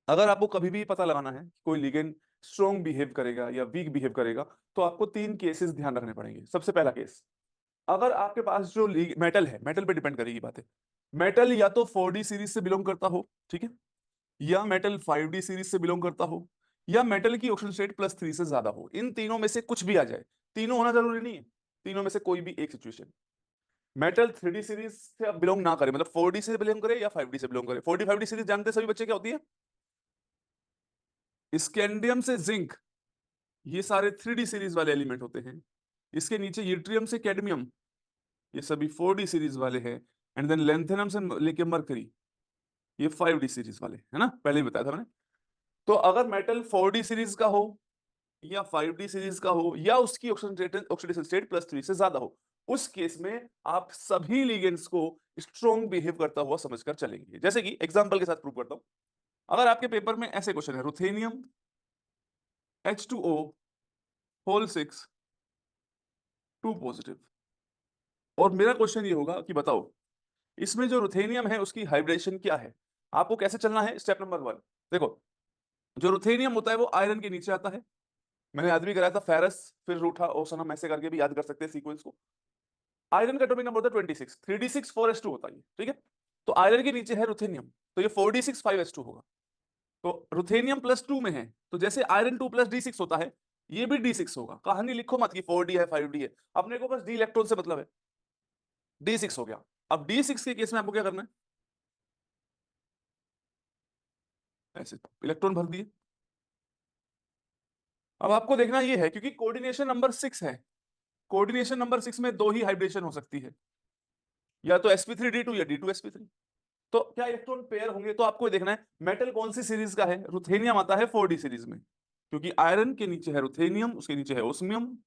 अगर आपको कभी भी पता लगाना है कोई लिगेंड स्ट्रॉन्ग बिहेव करेगा या वीक बिहेव करेगा, तो आपको 3 केसेस ध्यान रखने पड़ेंगे। सबसे पहला केस, अगर आपके पास जो मेटल है, मेटल पे डिपेंड करेगी बातें, मेटल या तो 4D सीरीज से बिलोंग करता हो, ठीक है, या मेटल 5D सीरीज से बिलोंग करता हो, या मेटल की ऑक्सीजन स्टेट +3 से ज्यादा हो। इन तीनों में से कुछ भी आ जाए, तीनों होना जरूरी नहीं है, तीनों में से कोई भी एक सिचुएशन। मेटल 3D सीरीज से अब बिलोंग ना करे, मतलब 4D से बिलोंग करे या 5D से बिलोंग करे। 4D 5D सीरीज जानते हैं सभी बच्चे क्या होती है? स्कैंडियम से जिंक, ये सारे 3D सीरीज वाले एलिमेंट होते हैं। इसके नीचे यूट्रियम से कैडमियम, ये सभी 4D सीरीज वाले हैं। एंड देन लेंथेनम से लेके मरकरी, ये 5D सीरीज वाले है ना, पहले ही बताया था मैंने। तो अगर मेटल 4D सीरीज का हो या 5D सीरीज का हो या उसकी ऑक्सीडेशन स्टेट +3 से ज्यादा हो, उस केस में आप सभी लिगेंड्स को स्ट्रॉन्ग बिहेव करता हुआ समझकर चलेंगे। जैसे कि एग्जांपल के साथ प्रूव करता हूं। अगर आपके पेपर में ऐसे क्वेश्चन है, रुथेनियम H2O होल 6 2 पॉजिटिव, और मेरा क्वेश्चन ये होगा कि बताओ इसमें जो रुथेनियम है उसकी हाइब्रिडेशन क्या है। आपको कैसे चलना है, स्टेप नंबर 1। देखो, जो रुथेनियम होता है वो आयरन के नीचे आता है। मैंने याद भी कराया था, फेरस फिर रूठा ओसनम, ऐसे करके भी याद कर सकते हैं सीक्वेंस को। आयरन का एटॉमिक नंबर होता है 26, 3d6 4s2 होता है, ठीक है। तो आयरन के नीचे है रुथेनियम, तो ये 4d6 5s2 होगा। तो रुथेनियम +2 में है, तो जैसे आयरन 2 + d6 होता है, ये भी d6 होगा। कहानी लिखो मत कि 4d है 5d है, अपने को बस d इलेक्ट्रॉन से मतलब है, d6 हो गया। अब d6 के केस में आपको क्या करना है, ऐसे इलेक्ट्रॉन भर दिए। अब आपको देखना ये है, क्योंकि कोऑर्डिनेशन नंबर 6 है, कोऑर्डिनेशन नंबर 6 में दो ही हाइब्रिडेशन हो सकती है, या तो sp3d2 या d2sp3। तो क्या इलेक्ट्रॉन पेयर होंगे, तो आपको देखना है मेटल कौन सी सीरीज का है। रुथेनियम आता है 4D सीरीज में, क्योंकि आयरन के नीचे है रुथेनियम, उसके नीचे है ओस्मियम,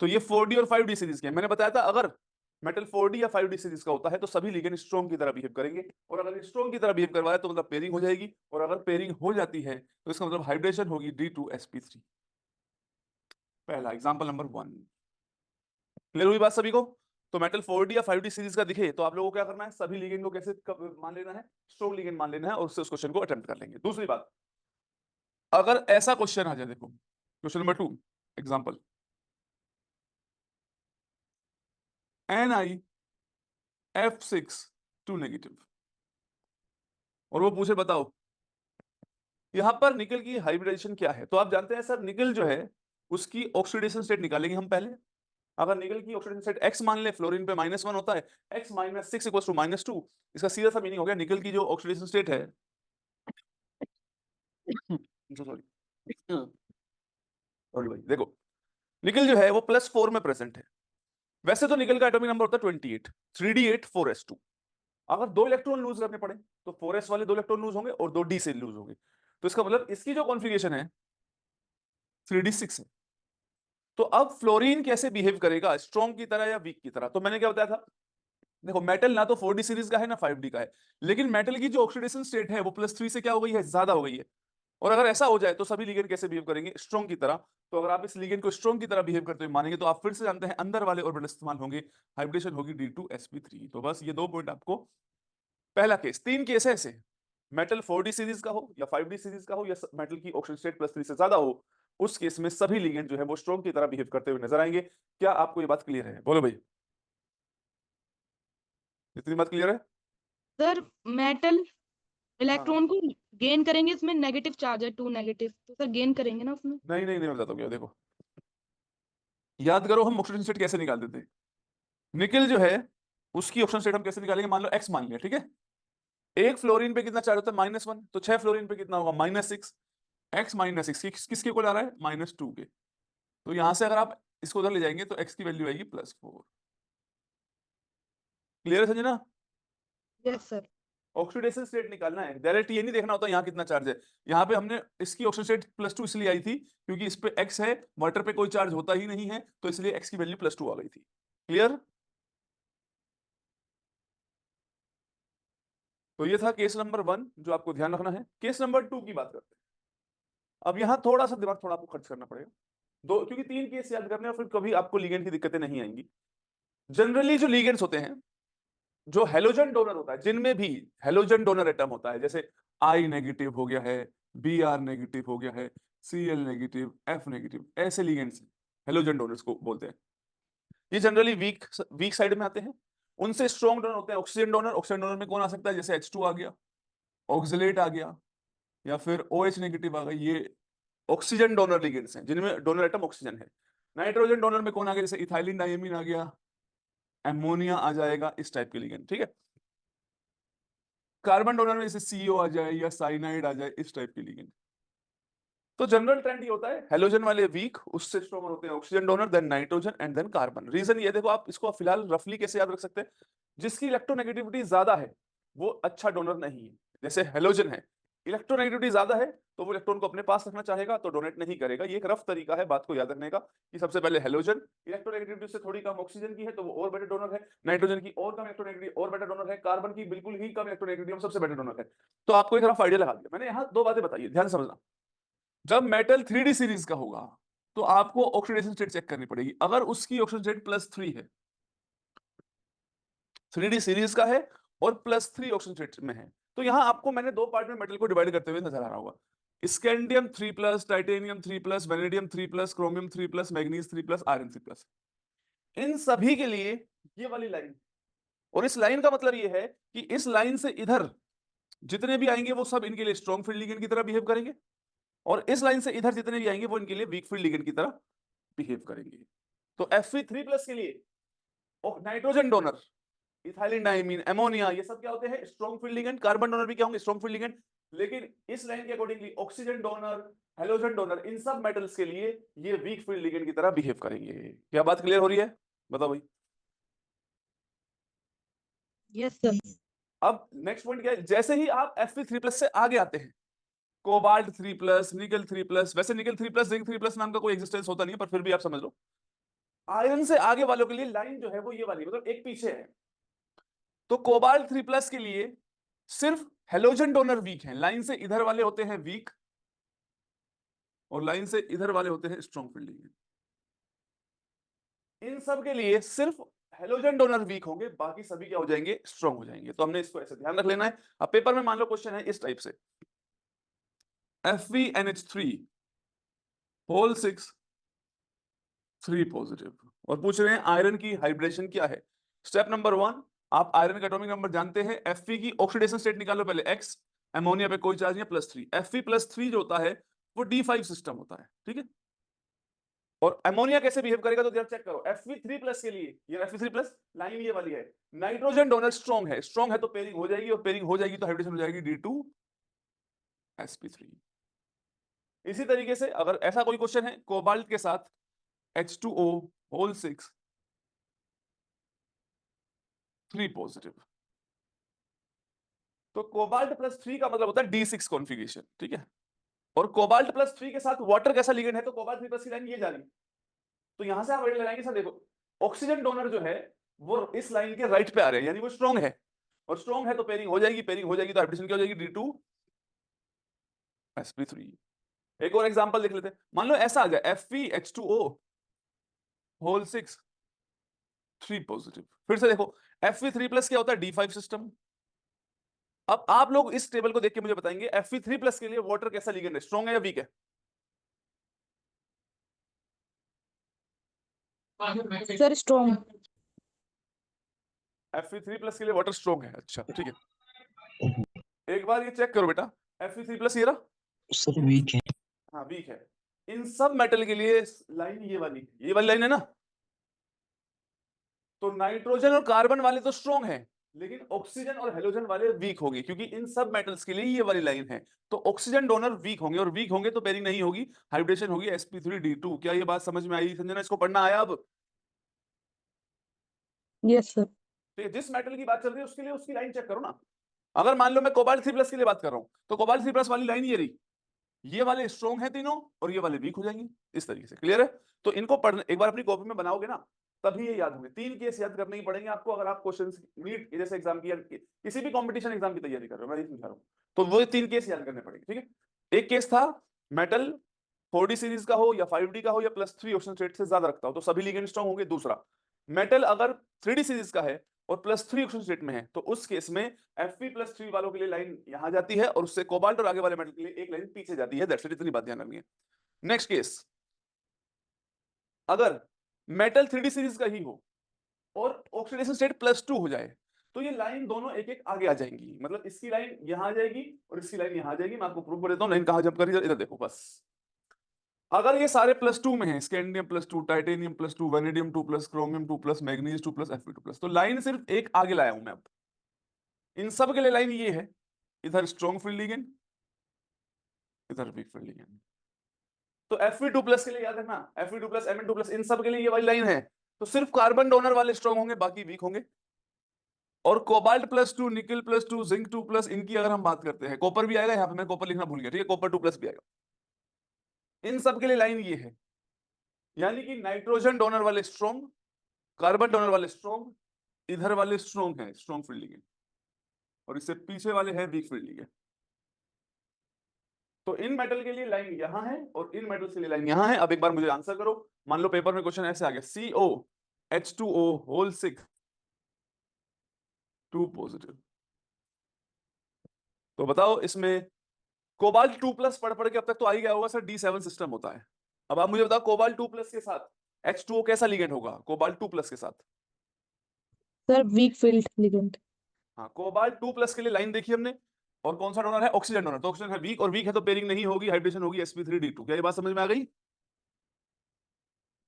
तो ये 4D और 5D सीरीज के। मैंने बताया था अगर मेटल 4D या 5D सीरीज का होता है तो सभी लिगेंड स्ट्रॉन्ग की तरह बिहेव करेंगे, और अगर स्ट्रॉन्ग की तरह बिहेव करवाए तो मतलब पेयरिंग हो जाएगी, और अगर पेयरिंग हो जाती है तो इसका मतलब हाइब्रिडेशन होगी D2sp3। पहला एग्जांपल नंबर 1। क्लियर हुई बात सभी को? तो मेटल 4D या 5D सीरीज का दिखे तो आप लोगों को क्या करना है, सभी लिगेंड को कैसे मान लेना है, स्ट्रॉन्ग लिगेंड मान लेना है, और उससे उस क्वेश्चन को अटेम्प्ट कर लेंगे। दूसरी बात, अगर ऐसा क्वेश्चन आ जाए, देखो question number 2 example, NiF6 2 negative, और वो पूछे बताओ यहां पर निकल की हाइब्रिडेशन क्या है। तो आप जानते हैं सर, निकल जो है उसकी ऑक्सीडेशन स्टेट निकालेंगे हम पहले। अगर निकल की ऑक्सीडेशन स्टेट x मान ले, फ्लोरीन पे -1 होता है, x - 6 = -2। इसका सीधा सा मीनिंग हो गया निकल की जो ऑक्सीडेशन स्टेट है सॉरी सॉरी भाई, देखो निकल जो है वो +4 में प्रेजेंट है। वैसे तो निकल का एटॉमिक नंबर होता है 28, 3d8 4s2। अगर दो इलेक्ट्रॉन लूज करने पड़े तो 4s वाले दो इलेक्ट्रॉन लूज होंगे और दो d से लूज होंगे, तो इसका मतलब इसकी जो कॉन्फ़िगरेशन है 3d6 है। तो अब फ्लोरीन कैसे बिहेव करेगा, स्ट्रॉन्ग की तरह या वीक की तरह? तो मैंने क्या बताया था, देखो मेटल ना तो 4D सीरीज का है ना 5D का है, लेकिन मेटल की जो ऑक्सीडेशन स्टेट है वो +3 से क्या हो गई है, ज्यादा हो गई है। और अगर ऐसा हो जाए तो सभी लिगेंड कैसे बिहेव करेंगे, स्ट्रॉन्ग की तरह। तो अगर आप इस लिगेंड को स्ट्रॉन्ग की तरह बिहेव करते हुए मानेंगे तो आप फिर से जानते हैं अंदर वाले ऑर्बिटल इस्तेमाल होंगे, हाइब्रिडेशन होगी D2sp3। तो बस ये 2 पॉइंट आपको। पहला केस, 3 केस है ऐसे, मेटल 4D सीरीज का हो या 5D सीरीज का हो या मेटल की ऑक्सीजन स्टेट +3 से ज्यादा हो, उस केस में सभी लिगेंड जो है वो स्ट्रॉन्ग की तरह बिहेव करते हुए नजर आएंगे। क्या आपको ये बात क्लियर है, बोलो भाई, इतनी बात क्लियर है? सर मेटल हाँ हाँ, इलेक्ट्रॉन को गेन करेंगे, इसमें नेगेटिव चार्ज है 2 नेगेटिव, तो सर गेन करेंगे ना उसमें। नहीं नहीं नहीं, मैं बताता हूँ क्या, देखो याद करो हम ऑक्सीजन स्टेट कैसे निकालते थे। निकल जो है उसकी ऑक्सीजन स्टेट हम कैसे निकालेंगे, मान लो x मान लिया, ठीक है। एक फ्लोरीन पे कितना चार्ज होता है, -1, तो 6 फ्लोरीन पे कितना होगा, -6। x -6 किसके को ला रहा है, -2 के। तो यहां से अगर आप इसको उधर ले जाएंगे तो x की वैल्यू आएगी +4। क्लियर है Sanjana? Yes sir. Oxidation state निकालना है, डायरेक्ट ये नहीं देखना होता यहाँ कितना चार्ज है। यहाँ पे हमने इसकी ऑक्सीजन स्टेट +2 इसलिए आई थी क्योंकि इस पे x है, वाटर पे कोई चार्ज होता ही नहीं है, तो इसलिए x की वैल्यू +2 आ गई थी। क्लियर? तो ये था केस नंबर 1 जो आपको ध्यान रखना है। केस नंबर 2 की बात करते हैं। अब यहाँ थोड़ा सा दिमाग थोड़ा आपको खर्च करना पड़ेगा, दो क्योंकि 3 केस याद करने और फिर कभी आपको लिगेंड की दिक्कतें नहीं आएंगी। जनरली जो लिगेंड्स होते हैं, जो हेलोजन डोनर होता है, जिनमें भी हेलोजन डोनर एटम होता है, जैसे I नेगेटिव हो गया है, Br नेगेटिव हो गया है, Cl नेगेटिव, F नेगेटिव, ऐसे लिगेंड्स हेलोजन डोनर्स को बोलते हैं। ये जनरली वीक साइड में आते हैं। उनसे स्ट्रॉन्ग डोनर होते हैं ऑक्सीजन डोनर। ऑक्सीजन डोनर में कौन आ सकता है, जैसे H2 आ गया, ऑक्सलेट आ गया, या फिर OH नेगेटिव आ गई। ये ऑक्सीजन डोनर लिगेंड्स हैं जिनमें डोनर एटम ऑक्सीजन है। नाइट्रोजन डोनर में कौन आ गया, जैसे इथाइलिन डायमीन आ गया, एमोनिया आ जाएगा, इस टाइप के लिगेंड, ठीक है। कार्बन डोनर में जैसे CO आ जाए या साइनाइड आ जाए, इस टाइप के लिगेंड। तो जनरल ट्रेंड ये होता है, हेलोजन वाले वीक, उससे स्ट्रॉन्गर होते हैं oxygen donor, then nitrogen and then carbon. Reason ये देखो, आप इसको फिलहाल रफली कैसे याद रख सकते हैं, जिसकी इलेक्ट्रोनेगेटिविटी ज्यादा है वो अच्छा डोनर नहीं है। जैसे हेलोजन है, इलेक्ट्रोनेगेटिविटी ज्यादा है तो वो इलेक्ट्रॉन को अपने पास रखना चाहेगा, तो डोनेट नहीं करेगा। ये एक रफ तरीका है बात को याद रखने का, कि सबसे पहले हेलोजन, इलेक्ट्रोनेगेटिविटी से थोड़ी कम ऑक्सीजन की है तो वो और बेटर डोनर है, नाइट्रोजन की और कम इलेक्ट्रोनेगेटिविटी और बेटर डोनर है, कार्बन की बिल्कुल ही कम इलेक्ट्रोनेगेटिविटी सबसे बेटर डोनर है। तो आपको एक रफ आइडिया लगा दिया मैंने। यहाँ दो बातें बताई, ध्यान से समझना। जब मेटल 3D सीरीज का होगा तो आपको ऑक्सीडेशन स्टेट चेक करनी पड़ेगी। अगर उसकी ऑक्सीडेशन स्टेट +3 है, 3D सीरीज का है और +3 ऑक्सीजन स्टेट में है, तो यहां आपको मैंने दो पार्ट में मेटल को डिवाइड करते हुए नजर आ रहा होगा। Scandium 3+, titanium 3+, vanadium 3+, chromium 3+, manganese 3+, iron 3+। इन सभी के लिए ये वाली लाइन, और इस लाइन का मतलब ये है कि इस लाइन से इधर जितने भी आएंगे वो सब इनके लिए स्ट्रॉन्ग फील्ड लिगेंड की तरह बिहेव करेंगे, और इस लाइन से इधर जितने भी आएंगे वो इनके लिए वीक फील्ड लिगेंड की तरह बिहेव करेंगे। तो Fe3+ के लिए nitrogen donor, ethylene diamine, ammonia, ये सब क्या होते हैं, strong field ligand. Carbon donor भी क्या होंगे, स्ट्रॉन्ग फील्ड लिगेंड। लेकिन इस लाइन के accordingly oxygen donor, halogen donor, इन सब मेटल्स के लिए ये वीक फील्ड लिगेंड की तरह बिहेव करेंगे। क्या बात क्लियर हो रही है, बताओ भाई। Yes sir. अब नेक्स्ट पॉइंट क्या है, जैसे ही आप Fe3+ से आगे आते हैं, कोबाल्ट 3+, निकल 3+, वैसे निकल 3+, जिंक 3+ नाम का कोई एग्जिस्टेंस होता नहीं है, पर फिर भी आप समझ लो। आयरन से आगे वालों के लिए लाइन जो है वो ये वाली, मतलब एक पीछे है। तो कोबाल्ट 3+ के लिए सिर्फ हेलोजन डोनर वीक हैं, लाइन से इधर वाले होते हैं वीक, और लाइन से इधर वाले होते हैं स्ट्रॉन्ग फील्ड लिगेंड। इन सब के लिए सिर्फ हेलोजन डोनर वीक होंगे, बाकी सभी क्या हो जाएंगे, स्ट्रॉन्ग हो जाएंगे। तो हमने इसको ऐसे ध्यान रख लेना है। अब पेपर में मान लो क्वेश्चन है इस टाइप से, FeNH3 होल 6 3+, और पूछ रहे हैं आयरन की हाइब्रिडेशन क्या है। स्टेप नंबर 1, आप आयरन का एटॉमिक नंबर जानते हैं। Fe की ऑक्सीडेशन स्टेट निकालो पहले, X, अमोनिया पे कोई चार्ज नहीं है, +3। Fe+3 जो होता है वो D5 सिस्टम होता है, ठीक है। और अमोनिया कैसे बिहेव करेगा, तो चेक करो। Fe3+ के लिए, ये Fe3+ लाइन ये वाली है, नाइट्रोजन डोनर स्ट्रॉन्ग है, स्ट्रॉन्ग है तो पेयरिंग हो जाएगी, और पेयरिंग हो जाएगी तो हाइब्रिडेशन हो जाएगी D2sp3। इसी तरीके से अगर ऐसा कोई क्वेश्चन है, कोबाल्ट के साथ H2O होल 6 3+, तो कोबाल्ट +3 का मतलब होता है D6 कॉन्फ़िगरेशन, ठीक है। और कोबाल्ट +3 के साथ वाटर कैसा लिगेंड है, तो कोबाल्ट 3+ की लाइन ये जा रही है। तो यहां से आप राइट लगाएंगे, सर देखो ऑक्सीजन डोनर जो है वो इस लाइन के राइट पे आ रहे हैं, यानी वो स्ट्रॉन्ग है, और स्ट्रॉन्ग है तो पेयरिंग हो जाएगी, पेयरिंग हो जाएगी तो हाइब्रिडेशन क्या हो जाएगी, D2sp3। एक और एग्जांपल देख लेते हैं। मान लो ऐसा आ जाए FeH2O होल 6 3+। फिर से देखो Fe3+ क्या होता है, D5 सिस्टम। अब आप लोग इस टेबल को देख के मुझे बताएंगे Fe3+ के लिए वाटर कैसा लिगेंड है, स्ट्रॉन्ग है या वीक है। Sir strong. Fe3+ के लिए वाटर स्ट्रॉन्ग है, अच्छा ठीक है। एक बार ये चेक करो बेटा, Fe3+ ये रहा, सर वीक है। हाँ वीक है। इन सब मेटल के लिए लाइन ये वाली लाइन है ना। तो नाइट्रोजन और कार्बन वाले तो स्ट्रॉन्ग हैं, लेकिन ऑक्सीजन और हेलोजन वाले वीक होंगे, क्योंकि इन सब मेटल्स के लिए ये वाली लाइन है। तो ऑक्सीजन डोनर वीक होंगे, और वीक होंगे तो पेयरिंग नहीं होगी, हाइब्रिडेशन होगी sp3d2। क्या ये बात समझ में आई संजना, इसको पढ़ना आया अब। Yes sir. तो जिस मेटल की बात चल रही है उसके लिए उसकी लाइन चेक करो ना। अगर मान लो मैं कोबाल्ट 3+ के लिए बात कर रहा हूं, तो कोबाल्ट 3+ वाली लाइन ये रही, ये वाले स्ट्रॉन्ग है तीनों, और ये वाले वीक हो जाएंगे, इस तरीके से। क्लियर है। तो इनको पढ़ने एक बार अपनी कॉपी में बनाओगे ना, तभी ये याद होंगे। 3 केस याद करने ही पड़ेंगे आपको, अगर आप क्वेश्चन नीट जैसे एग्जाम की, किसी भी कंपटीशन एग्जाम की तैयारी कर रहे हो, मैं ये समझा रहा हूं, तो वो 3 केस याद करने पड़ेंगे, ठीक है। एक केस था मेटल 4D सीरीज का हो या 5D का हो या +3 ऑक्सीजन स्टेट से ज्यादा रखता हो, तो सभी लिगेंड स्ट्रॉन्ग होंगे। दूसरा, मेटल अगर 3D सीरीज का है और +3 ऑक्सीजन स्टेट में है, तो उस केस में Fe+3 वालों के लिए लाइन यहां जाती है और उससे कोबाल्ट और आगे वाले मेटल के लिए एक लाइन पीछे जाती है। दैट्स इट, इतनी बात ध्यान रखनी है। नेक्स्ट केस, अगर मेटल 3D सीरीज का ही हो और ऑक्सीडेशन स्टेट +2 हो जाए, तो ये लाइन दोनों एक एक आगे आ जाएंगी। मतलब इसकी लाइन यहां आ जाएगी और इसकी लाइन यहां आ जाएगी। मैं आपको प्रूफ कर देता हूं लाइन कहां जंप कर रही है, इधर देखो बस। अगर ये सारे +2 में हैं, scandium +2, titanium +2, vanadium 2+, chromium 2+, manganese 2+, Fe2+, तो लाइन सिर्फ एक आगे लाया हूं मैं। अब इन सब के लिए लाइन ये है, इधर स्ट्रॉन्ग फील्ड लिगेंड, इधर वीक फील्ड लिगेंड। तो Fe2+ के लिए याद रखना, Fe2+, Mn2+, इन सब के लिए ये वाली लाइन है। तो सिर्फ कार्बन डोनर वाले स्ट्रॉन्ग होंगे, बाकी वीक होंगे। और कोबाल्ट +2, निकल +2, जिंक 2+, इनकी अगर हम बात करते हैं, कॉपर भी आएगा यहाँ पे, मैं कॉपर लिखना भूल गया, ठीक है, कॉपर 2+ भी आएगा। इन सब के लिए लाइन ये है, यानी कि नाइट्रोजन डोनर वाले स्ट्रॉन्ग, कार्बन डोनर वाले स्ट्रॉन्ग, इधर वाले स्ट्रॉन्ग है, स्ट्रॉन्ग फील्ड लिगेंड, और इससे पीछे वाले हैं वीक फील्ड लिगेंड। तो इन मेटल के लिए लाइन यहां है और इन मेटल के लिए लाइन यहां है। अब एक बार मुझे आंसर करो। मान लो पेपर में क्वेश्चन ऐसे आ गया, COH2O होल 6 2+, तो बताओ इसमें कोबाल्ट 2+ पढ़ पढ़ के अब तक तो आ ही गया होगा सर, D7 सिस्टम होता है। अब आप मुझे बताओ कोबाल्ट 2+ के साथ H2O कैसा लिगेंड होगा कोबाल्ट 2+ के साथ? Sir weak field ligand. हाँ, कोबाल्ट 2+ के लिए लाइन देखी हमने, और कौन सा डोनर है? Oxygen donor. तो ऑक्सीजन है वीक, और वीक है तो पेयरिंग नहीं होगी, हाइड्रेशन होगी sp3d2। क्या ये बात समझ में आ गई?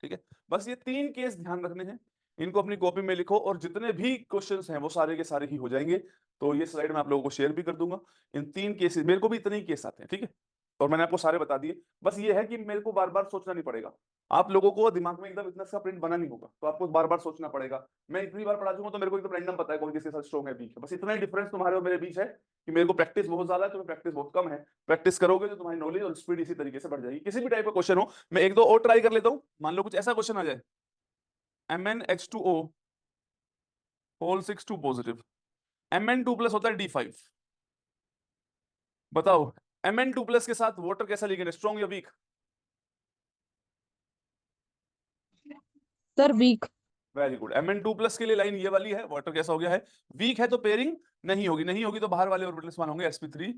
ठीक है, बस ये 3 केस ध्यान रखने हैं, इनको अपनी कॉपी में लिखो, और जितने भी क्वेश्चंस हैं वो सारे के सारे ही हो जाएंगे। तो ये स्लाइड मैं आप लोगों को शेयर भी कर दूंगा। इन 3 केसेस, मेरे को भी इतने ही केस आते हैं, ठीक है, और मैंने आपको सारे बता दिए। बस ये है कि मेरे को बार बार सोचना नहीं पड़ेगा, आप लोगों को दिमाग में एकदम इतना सा प्रिंट बना नहीं होगा, तो आपको बार बार सोचना पड़ेगा। मैं इतनी बार पढ़ा दूंगा तो मेरे को एकदम रैंडम पता है कौन किसके साथ स्ट्रॉन्ग है, वीक है। बस इतना ही डिफरेंस तुम्हारे और मेरे बीच है कि मेरे को प्रैक्टिस बहुत ज्यादा है, तुम्हें प्रैक्टिस बहुत कम है। प्रैक्टिस करोगे तो तुम्हारी नॉलेज और स्पीड इसी तरीके से बढ़ जाएगी। किसी भी टाइप का क्वेश्चन हो, मैं एक दो और ट्राई कर लेता हूँ। मान लो कुछ ऐसा क्वेश्चन आ जाए, MnH2O होल 6 2+, Mn2+ होता है D5। बताओ Mn2+ के साथ वाटर कैसा लिगेंड है, स्ट्रॉन्ग या weak? Sir weak. Very good. Mn2+ के लिए लाइन ये वाली है, वाटर कैसा हो गया है, वीक है, तो पेयरिंग नहीं होगी। नहीं होगी तो बाहर वाले ऑर्बिटल समान होंगे, sp3